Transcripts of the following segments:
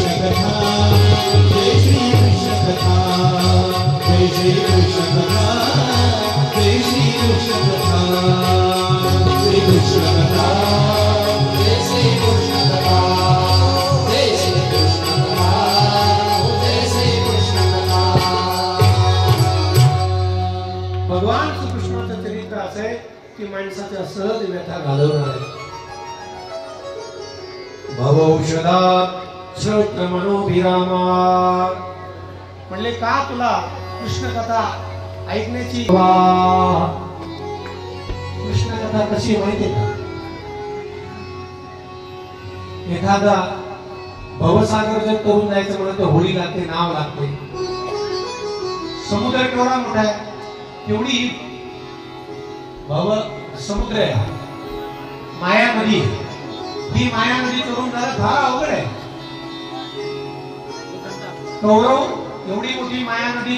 कृष्ण कथा जय श्री कृष्ण कथा जय श्री कृष्ण कथा जय श्री कृष्ण कथा श्री कृष्ण कथा जय श्री कृष्ण कथा जय श्री कृष्ण कथा जय श्री कृष्ण कथा। भगवान श्रीकृष्णाचं चरित्र असं आहे की माणसाच्या सहज व्यथा घालवणार आहे. भवौषधात श्रोत्रमनोभिरामात म्हणले का तुला कृष्ण कथा ऐकण्याची कृष्ण कथा कशी माहिती का? एखादा भवसागर जर करून जायचं म्हणून तर होडी लागते, नाव लागते. समुद्र केवढा मोठा आहे, तेवढी भव समुद्र आहे. माया नदी, ही माया नदी करून जायला फार अवघड आहे. कौरव एवढी मोठी माया नदी,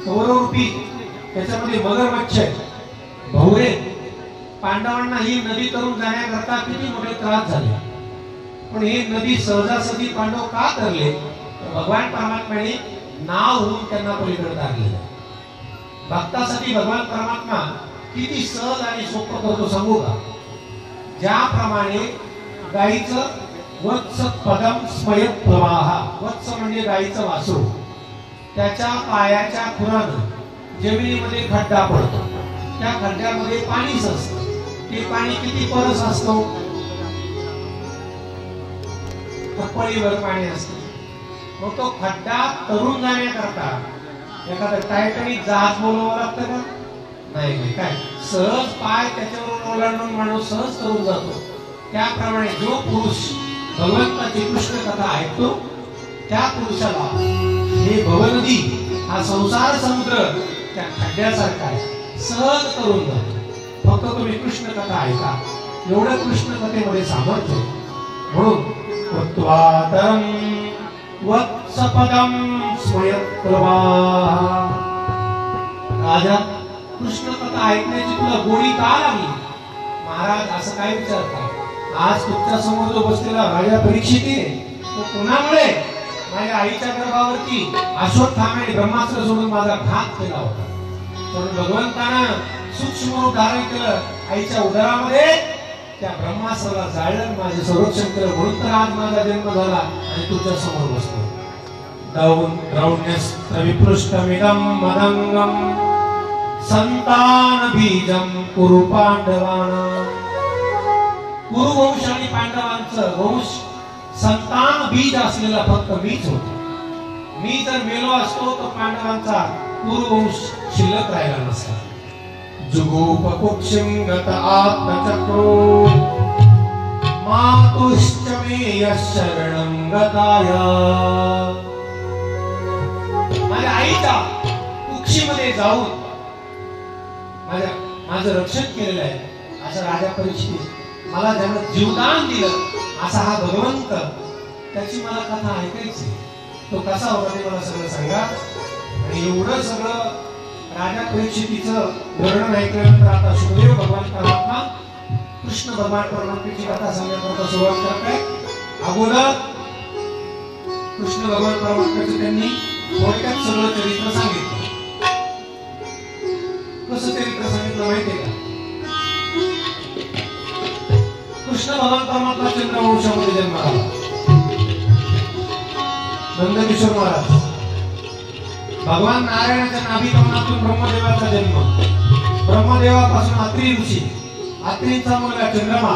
कौरव रूपी त्याच्यामध्ये मगरमच्छ आहे, भवरे. पांडवांना ही नदी तरून जाण्याकरता किती मोठे त्रास झाले, पण ही नदी सहजासहजी पांडव का तरले? भगवान परमात्म्याने नाव होऊन त्यांना पलीकडे टाकले. भक्तासाठी भगवान परमात्मा किती सहज आणि सोपं करतो सांगू का? ज्याप्रमाणे गाईचं वत्स पदम स्मयत प्रवाह, वत्स म्हणजे गाईचं वासरू, त्याच्या पायाच्या खुरानं जमिनीमध्ये खड्डा पडतो, त्या खड्ड्यामध्ये पाणी असतं. ते पाणी किती परस असतो? कपडीवर पाणी असतं. मग तो खड्डा तरून जाण्याकरता एखादं टायटॅनिक जहाज बोलवावं लागतं का? नाही. काय सहज पाय त्याच्यावरून ओलांडून माणूस सहज तरून जातो. त्याप्रमाणे जो पुरुष भगवंताची कृष्ण कथा ऐकतो त्या पुरुषाला हे भवनदी, हा संसार समुद्र त्या खड्ड्यासारखा आहे, सहज तरून जातो. फक्त तुम्ही कृष्ण कथा ऐका, एवढं कृष्ण कथेमध्ये सामर्थ्य. म्हणून वत्वातरं वत्सपदं स्मयत्प्रवाह. राजा, कृष्ण कथा ऐकण्याची तुला गोडी का लागली? महाराज असं काय विचारता? आज तुमच्या समोर जो बसलेला राजा परीक्षित आहे, तो कोणामुळे? माझ्या आईच्या गर्भावरती अश्वत्थाम्याने ब्रह्मास्त्र सोडून माझा घात केला होता. म्हणून भगवंतानं सूक्ष्म रूप धारण केलं, आईच्या उदरामध्ये त्या ब्रह्मास्त्राला जाळलं, माझे संरक्षण केलं. म्हणून तर आज माझा जन्म झाला आणि तुझ्या समोर बसलो. द्रौण्यस्त्रविपृष्टमिदं मदंगम संतान बीजम कुरु पांडवानां. कुरुवंश आणि पांडवांचं वंश संतान बीज असलेला फक्त मीच होतो. मी जर मेलो असतो तर पांडवांचा कुरुवंश शिल्लक राहिला नसता. जुगोपकुक्षिं गत आत्मचक्रो मातुश्च मे यशरणं गताय. माझ्या आईच्या कुक्षीमध्ये जाऊन माझं रक्षण केलेलं आहे असं राजा परीक्षित, मला ज्यानं जीवदान दिलं असा हा भगवंत, त्याची मला कथा ऐकायची. तो कसा होता ते मला सगळं सांगा. आणि एवढं सगळं राजा परीक्षितीचं वर्णन ऐकल्यानंतर आता सुखदेव भगवान परमात्मा कृष्ण भगवान परमात्म्याची कथा सांगण्याकरता सुरुवात करताय. अगोदर कृष्ण भगवान परमात्म्याचं त्यांनी थोडक्यात सगळं चरित्र सांगितलं. कसं चरित्र सांगितलं माहितीये का? कृष्ण भगवान परमात्मा चंद्रवंशामध्ये जन्माला आला. नंदकिशोर महाराज, भगवान नारायणाच्या नाभिकमनातून ब्रह्मदेवाचा जन्म, ब्रह्मदेवापासून अत्री ऋषी, अत्रींचा मुलगा चंद्रमा,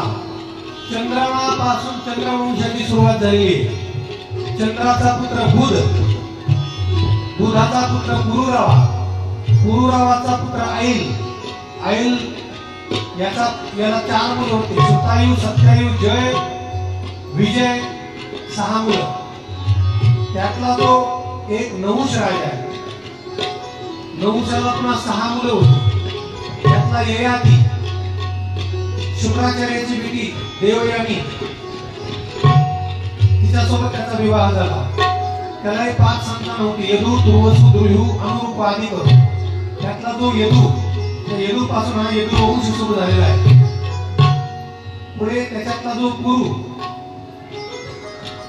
चंद्रमापासून चंद्रवंशाची सुरुवात झालेली आहे. चंद्राचा पुत्र बुध, बुधाचा पुत्र पुरुरवा, पुरुरवाचा पुत्र ऐल, ऐल याला 4 मुलं होती, सुतायू, सत्यायू, जय, विजय, 6 मुलं. त्यातला तो एक नहुष राजा आहे. नहुषाला पुन्हा 6 मुलं होती. त्यातला ययाती, शुक्राचार्याची बेटी देवयानी, तिच्यासोबत त्याचा विवाह झाला. त्यालाही 5 संतान होती, यदू, तुर्वसु, दुर्यू, अनुरूप आदी करून. त्यातला जो यदू, त्या यदू पासून हा यदू वंश सुरू झालेला आहे. पुढे त्याच्यातला जो पुरु,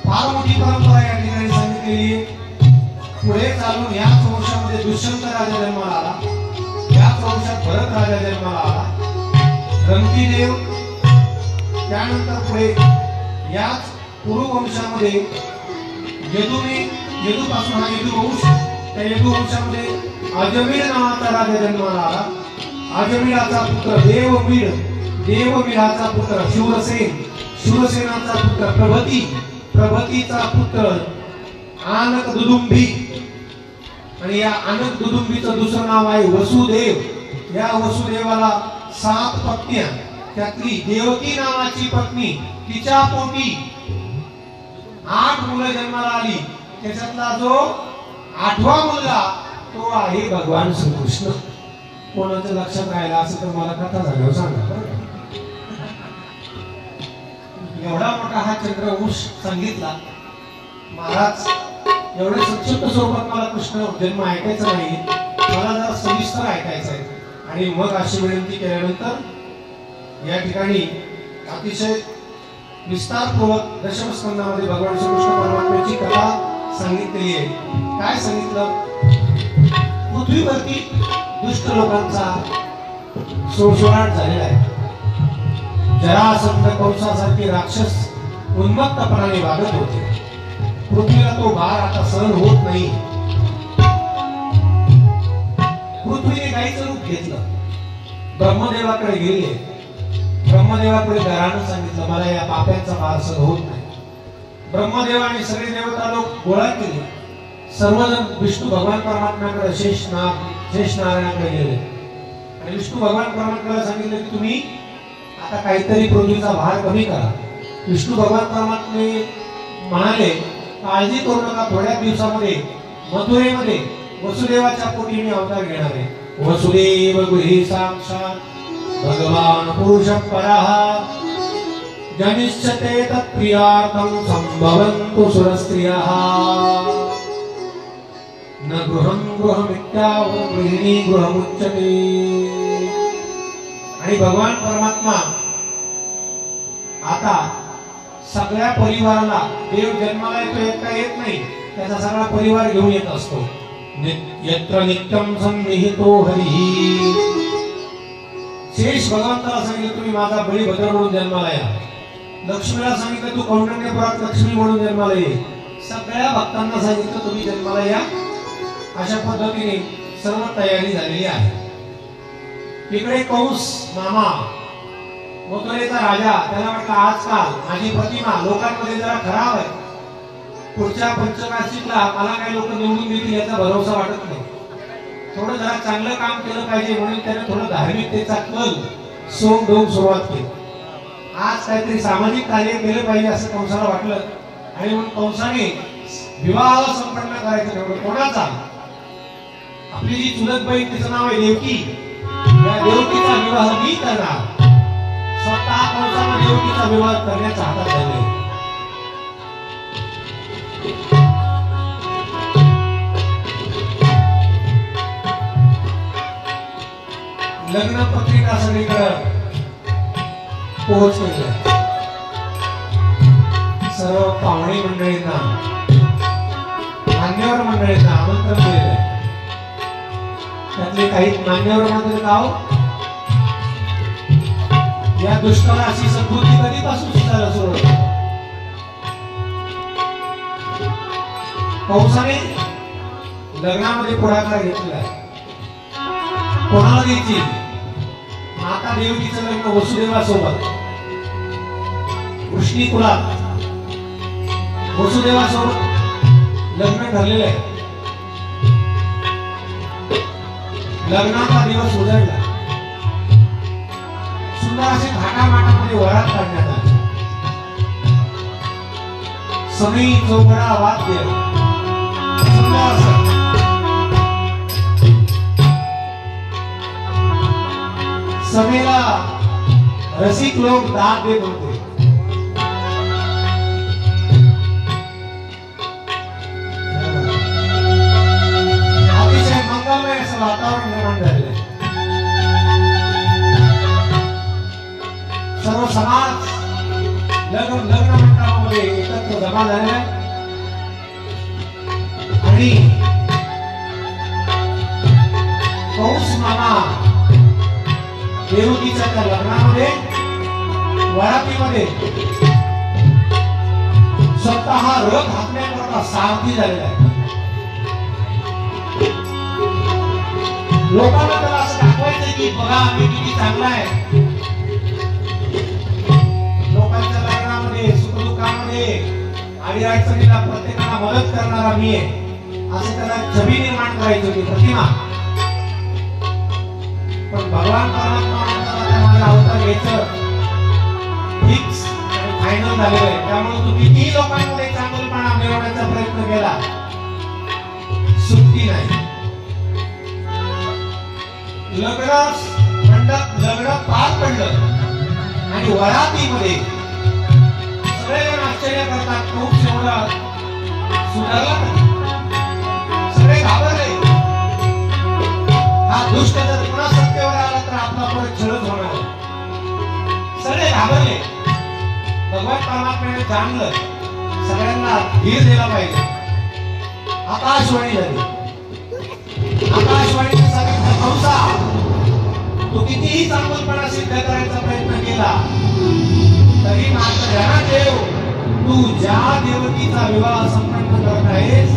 फार मोठी परंपरा या ठिकाणी सांगितलेली आहे. पुढे चालून याच वंशामध्ये दुष्यंत राजा जन्माला आला, याच वंशात भरत राजा जन्माला आला, रंतीदेव, त्यानंतर पुढे याच कुरु वंशामध्ये यदूपासून हा यदू वंश, त्या यदू वंशामध्ये अजमीर नावाचा राजा जन्माला आला. अजमीराचा पुत्र देवमीराचा पुत्र शूरसेन, शूरसेनाचा पुत्र प्रभतीचा पुत्र आनक दुदुंभी, आणि या आनक दुदुंभीचं दुसरं नाव आहे वसुदेव. या वसुदेवाला 7 पत्न्या, त्यातली देवकी नावाची पत्नी, तिच्या पोटी 8 मुलं जन्माला आली. त्याच्यातला जो 8वा मुलगा तो आहे भगवान श्रीकृष्ण. कोणाचं लक्षात राहिलं असं तर मला कथा झाल्यावर सांगा. एवढा मोठा हा चंद्रवंश सांगितला महाराज. एवढे संक्षिप्त स्वरूपात मला कृष्ण जन्म ऐकायचा नाही, मला जरा सविस्तर ऐकायचा आहे. आणि मग अशी विनंती केल्यानंतर या ठिकाणी अतिशय विस्तारपूर्वक दशम स्कंदामध्ये भगवान श्रीकृष्ण परमात्म्याची कथा सांगितलेली आहे. काय सांगितलं? पृथ्वीवरती दुष्ट लोकांचा सुळसुळाट झालेला आहे. जरासंध कंसासारखे राक्षस उन्मत्तपणाने वागत होते. पृथ्वीला तो भार आता सहन होत नाही. पृथ्वीने गाईचं रूप घेतलं, ब्रह्मदेवाकडे गेले. ब्रह्मदेवाकडे घरानं सांगितलं मला या पाप्यांचा भार सहन होत नाही. ब्रह्मदेवाने सगळे देवता लोक गोळा केले. सर्वजण विष्णू भगवान परमात्म्याकडे शेष नारायणाकडे गेले आणि विष्णू भगवान परमात्म्याला सांगितलं की तुम्ही आता काहीतरी पृथ्वीचा भार कमी करा. विष्णू भगवान परमात्मे म्हणाले काळजी करू नका, थोड्या दिवसामध्ये मथुरेमध्ये वसुदेवाच्या पोटी मी अवतार घेणार आहे. वसुदेव गृहे साक्षात भगवान पुरुष परः जनिष्यते तत्प्रियार्थं संभवन्तु सुरस्त्रियः न गृहमित्याह गृहिणी गृहमुच्यते. आणि भगवान परमात्मा आता सगळ्या परिवाराला, देव जन्माला येतो एकटा येत नाही, त्याचा सगळा परिवार घेऊन येत असतो. यत्र नित्यं सन्निहितो हरिः. शेष भगवंताला सांगितलं तुम्ही माझा बळी भद्र म्हणून जन्माला या. लक्ष्मीला सांगितलं तू कौंडिण्यपुरात लक्ष्मी म्हणून जन्माला ये. सगळ्या भक्तांना सांगितलं तुम्ही जन्माला या. अशा पद्धतीने सर्व तयारी झालेली आहे. इकडे कंस मामा मथुरेचा राजा, त्याला म्हटलं आजकाल माझी प्रतिमा लोकांमध्ये जरा खराब आहे. पुढच्या पंचवार्षिकला मला काही लोक निवडून देतील याचा भरोसा वाटत नाही. थोडं जरा चांगलं काम केलं पाहिजे म्हणून त्याने थोडं धार्मिकतेचा कल सोंग सुरुवात केली. आज काहीतरी सामाजिक कार्य केलं पाहिजे असं कंसाला वाटलं आणि म्हणून कंसाने विवाह संपन्न करायचं ठरवलं. कोणाचा? आपली जी चुलत बहीण, तिचं नाव आहे देवकी. या देवकीचा विवाह मी करणार. स्वतः कंसाने देवकीचा विवाह करण्याचा हातात धरले. लग्न पत्रिका सगळीकडे पोहोचलेल्या. सर्व पाहुणे मंडळींना, मान्यवर मंडळींना आमंत्रण दिलेलं आहे. त्यातले काही मान्यवर मंडळी गाव या दुष्काळ अशी संस्कृती कधीपासून सुधारला सुरू होती. कंसाने लग्नामध्ये पुढाकार घेतलेला आहे. कोणाला द्यायची? माता देवकीचं लग्न वसुदेवासोबत, कृष्णी कुलात वसुदेवासोबत लग्न ठरलेलं आहे. लग्नाचा दिवस उजाडला. सुंदर असे थाटामाटामध्ये वरात काढण्यात आली. सनई चौकडा वाद्य सुंदर असं सभेला रसिक लोक दाद देत होते. अतिशय मंगलमय असं वातावरण निर्माण झालेलं आहे. सर्व समाज लग्न मंडपामध्ये एकत्र जमा झालेला आहे. आणि कंस मामा देवकीच्या त्या लग्नामध्ये वरातीमध्ये स्वतः रथ हाकण्याकरता सारथी झालेला आहे. लोकांना त्याला असं दाखवायचं की बघा आम्ही किती चांगला आहे. लोकांच्या लग्नामध्ये सुखदुःखामध्ये अडीअडचणीला प्रत्येकाला मदत करणारा मी आहे असं त्याला छबी निर्माण करायची होती, प्रतिमा. पण भगवान परमात्मा माझा अवतार घ्यायचं फिक्स आणि फायनल झालेलं आहे. त्यामुळे तू कितीही लोकांमध्ये चांगलपणा मिळवण्याचा प्रयत्न केला, सुट्टी नाही. लग्न पार पडलं आणि वरातीमध्ये सगळेजण आश्चर्य करतात, खूप एवढा सुधारला. सगळे घाबरले, हा दुष्ट जर पुन्हा सत्तेवर आला तर आपला परत छळच होणार. सगळे घाबरले. भगवान परमात्म्याने जाणलं सगळ्यांना धीर दिला पाहिजे. आकाशवाणी झाली. आकाशवाणीने सांगितलं, कंसा तू कितीही चांगलपणा सिद्ध करायचा प्रयत्न केला तरी मात्र ध्यानात ठेव, तू ज्या देवकीचा विवाह संपन्न करत आहेस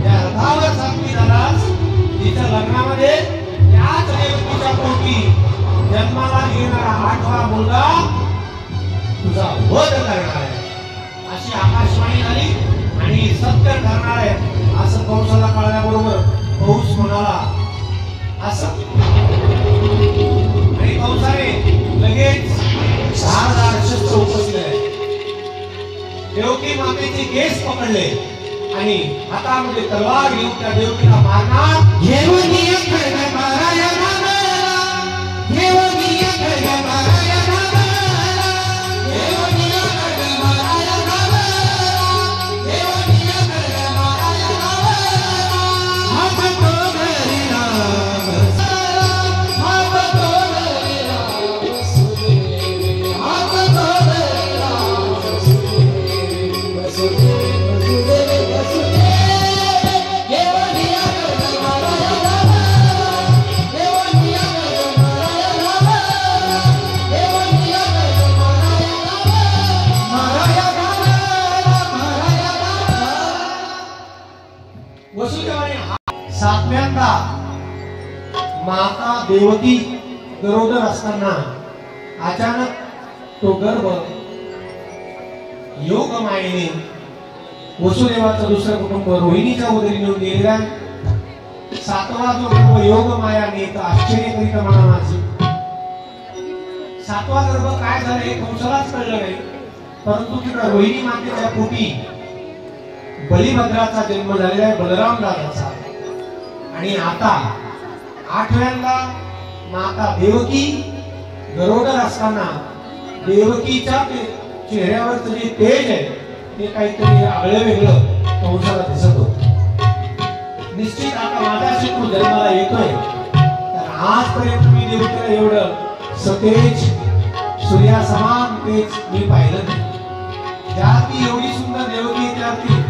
त्या रथावर साक्षी झालास, तिच्या लग्नामध्ये त्याच देवकीच्या पोटी जन्माला येणारा 8वा मुलगा तुझा वध करणार आहे. अशी आकाशवाणी झाली आणि सत्य ठरणार आहे असं कंसाला कळल्याबरोबर कंस म्हणाला असं. आणि कंसाने लगेच धारदार शस्त्र उपसले, देवकी मातेचे केस पकडले आणि हातामध्ये तलवार घेऊन त्या देवकीला मारणार. सातव्यांदा माता देवकी गरोदर असताना अचानक तो गर्भ योग मायेने वसुदेवाचं दुसरं कुटुंब रोहिणीच्या उदरी नेऊन गेलेला. 7वा जो गर्भ योग मायाने आश्चर्य करीत म्हणा माझी. 7वा गर्भ काय झालं हे कंसालाच कळलं नाही, परंतु तिकडे रोहिणी मातेच्या पोटी बलिभद्राचा जन्म झालेला आहे, बलराम दादाचा. आणि आता 8व्यांदा माता देवकी गरोदर असताना देवकीच्या चेहऱ्यावरचं जे तेज आहे ते काहीतरी आगळं वेगळं कंसाला दिसत होतं. निश्चित आता माझा शत्रू जन्माला येतोय, तर आजपर्यंत मी देवकीला एवढं सतेज सूर्या समान तेज मी पाहिलं नाही. त्याती एवढी सुंदर देवकी त्याती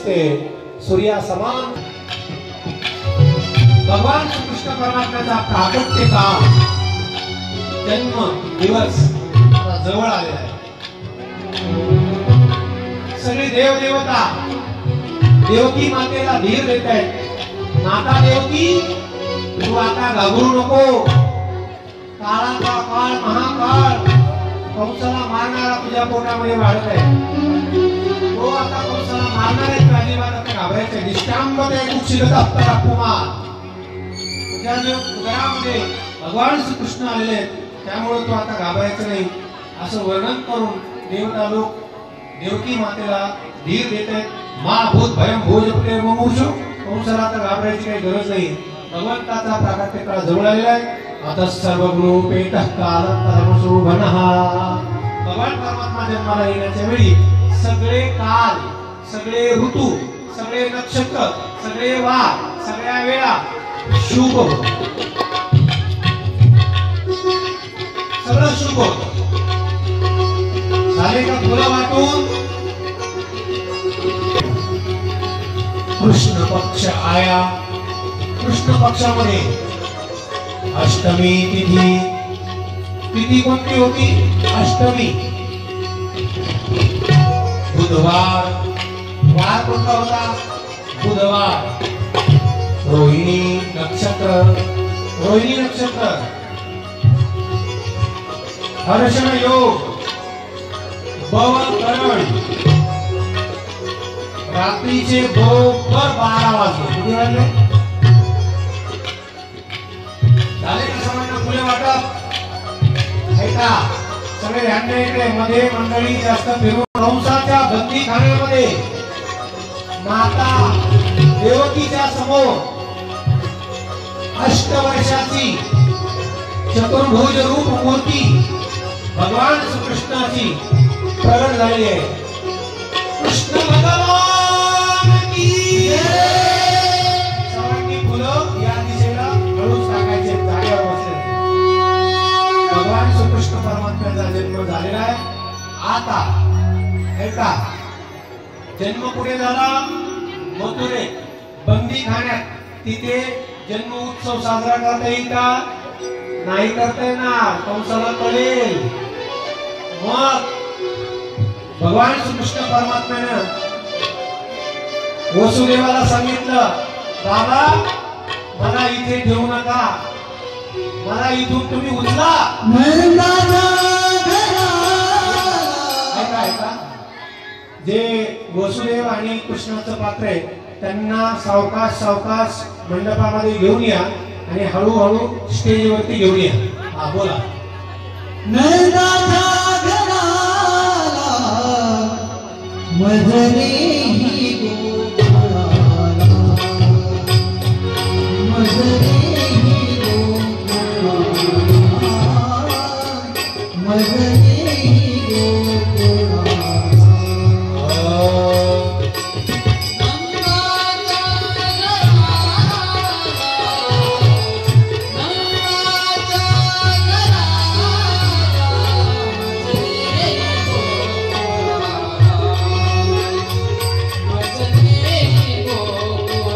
दिसते सूर्या समान। भगवान श्रीकृष्ण परमात्म्याचा प्राकट्य काळ जन्म दिवस जवळ आलेला आहे। सगळे देव देवता देवकी मातेला धीर देत आहेत। माता देवकी तू आता घाबरू नको, काळाचा काळ महाकाळ कंसाला मारणारा तुझ्या पोटामध्ये वाढत आहे। तो आता कंसाला मारणार आहे, अजिबात आता घाबरायचं। निष्कामपणे कुक्षिगत अप्परा कुमार तुझ्या उदरामध्ये भगवान श्रीकृष्ण आलेले आहेत, त्यामुळे तू आता घाबरायचं नाही असं वर्णन करून देवता लोक देवकी मातेला धीर देत आहेत। मा भूत भयम भोज प्रेम मुमुक्षु, कंसाला आता घाबरायची काही गरज नाही। भगवंताचा प्राकट्य काळ जवळ आलेला आहे। आता सर्वग्लोपेतः कालकर्मशोभनः, भगवान परमात्मा जन्माला येण्याच्या वेळी सगळे काल, सगळे ऋतू, सगळे नक्षत्र, सगळे वार, सगळ्या वेळा शुभ होत, सगळं शुभ होत। झाले का फुलं वाटून? कृष्ण पक्ष आया। कृष्ण पक्षामध्ये अष्टमी तिथी, तिथी कोणती होती? अष्टमी। बुधवार, वार कोणता होता? बुधवार। रोहिणी नक्षत्र, रोहिणी नक्षत्र। हर्षण योग, बवकरण। रात्रीचे बरोबर 12 वाजले। किती वाजले? झाले का सर्वांना फुले वाटप? ऐका सगळे ध्यान द्या इकडे। मध्ये मंडळी जास्त फिरून कंसाच्या बंदीखान्यामध्ये माता देवकीच्या समोर अष्टवर्षाची चतुर्भुज रूप मूर्ती भगवान श्रीकृष्णाची प्रगट झाली आहे। कृष्ण भगवान की जय। सर्वांनी फुलं या दिशेला हळूच टाकायचे, जागेवर बसले। भगवान श्रीकृष्ण परमात्म्याचा जन्म झालेला आहे। आता ऐका, जन्म कुठे झाला? मथुरेत बंदीखान्यात। तिथे जन्म उत्सव साजरा करता येईल का? नाही करता येणार, कंसाला कळेल। मग भगवान श्रीकृष्ण परमात्म्याने वसुदेवाला सांगितलं, बाबा मला इथे ठेवू नका, मला इथून तुम्ही उचला। ऐका ऐका, जे वसुदेव आणि कृष्णाचं पात्र आहे त्यांना सावकाश सावकाश मंडपामध्ये घेऊन या आणि हळूहळू स्टेजवरती घेऊन या। हा बोला। मजरे ही गोकुळाला, मजरे ही गोकुळाला, मजरे ही गोकुळाला।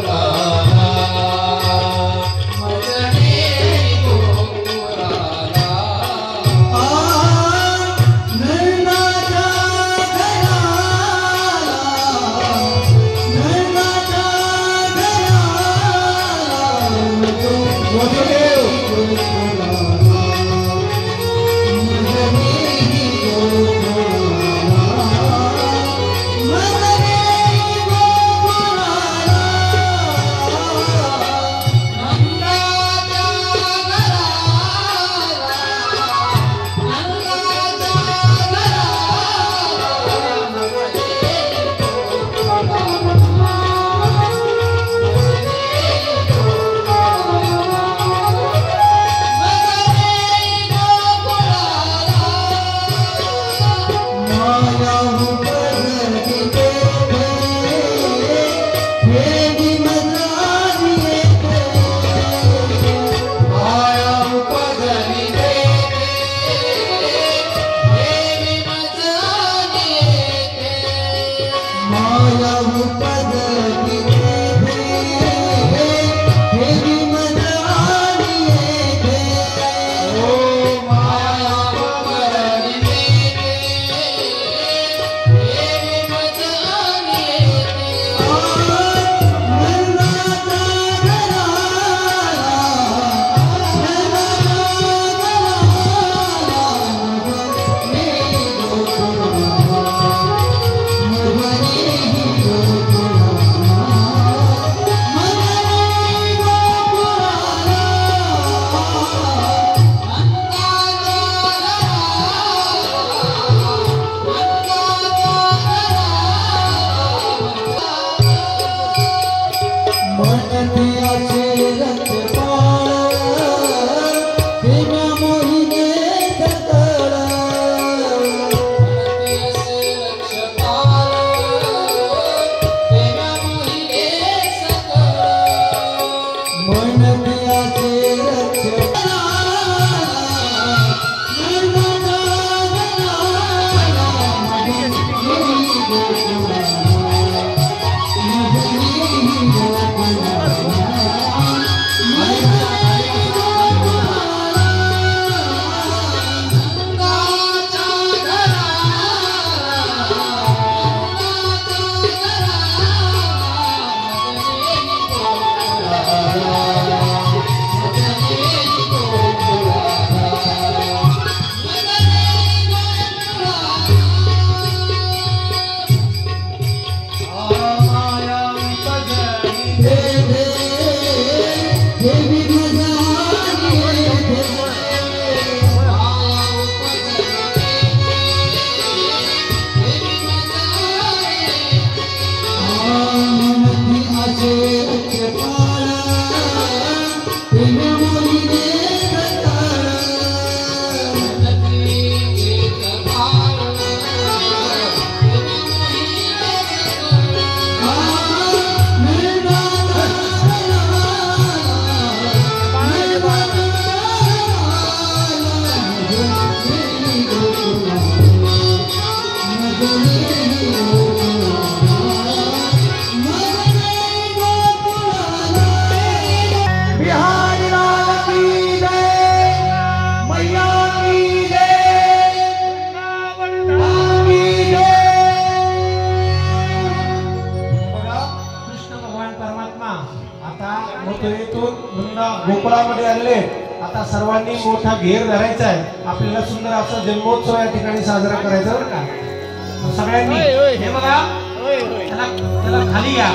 हौदामध्ये आणले. आता सर्वांनी मोठा घेर धरायचा आहे. आपल्याला सुंदर असा जन्मोत्सव या ठिकाणी साजरा करायचा बरं का. सगळ्यांनी हे बघा त्याला खाली या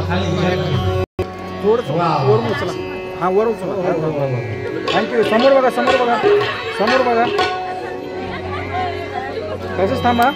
खाली हा वर उचला. थँक्यू. समोर बघा समोर बघा समोर बघा. तसंच थांबा.